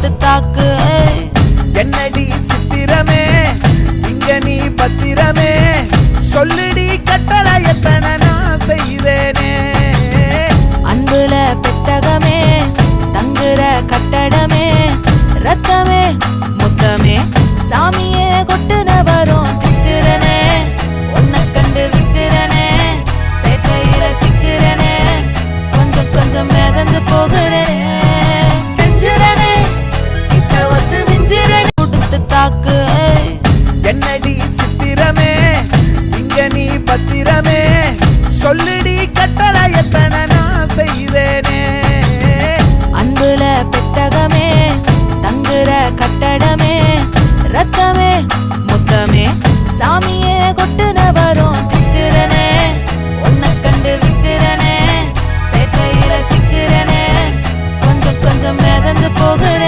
கொடுத்து தாக்கு. என்னடி சித்திரமே இங்க நீ பத்திரமே, சொல்லுடி கட்டளை எத்தனை நான் செய்வேனே. அன்புல பெட்டகமே தங்குற கட்டடமே, ரத்தமே முத்தமே சாமியே கொட்டுன வரும் திக்கிறனே. உன்னை கண்டு விக்கிறனே, சேட்டையில சிக்கிறனே, கொஞ்சம் கொஞ்சம் மிதந்து போகிறனே. கெஞ்சுறனே கிட்ட வந்து மிஞ்சுறனே கொடுத்து தாக்கு. என்னடி சித்திரமே இங்க நீ பத்திரமே, சொல்லுடி கட்டளை எத்தனை நான் செய்வேனே. அன்புல பெட்டகமே தங்குற கட்டடமே, ரத்தமே முத்தமே சாமியே கொட்டுன வரும் திக்கிறனே. உன்னை கண்டு விக்கிறனே, சேட்டையில சிக்கிறனே, கொஞ்சம் கொஞ்சம் மிதந்து போகிறேன்.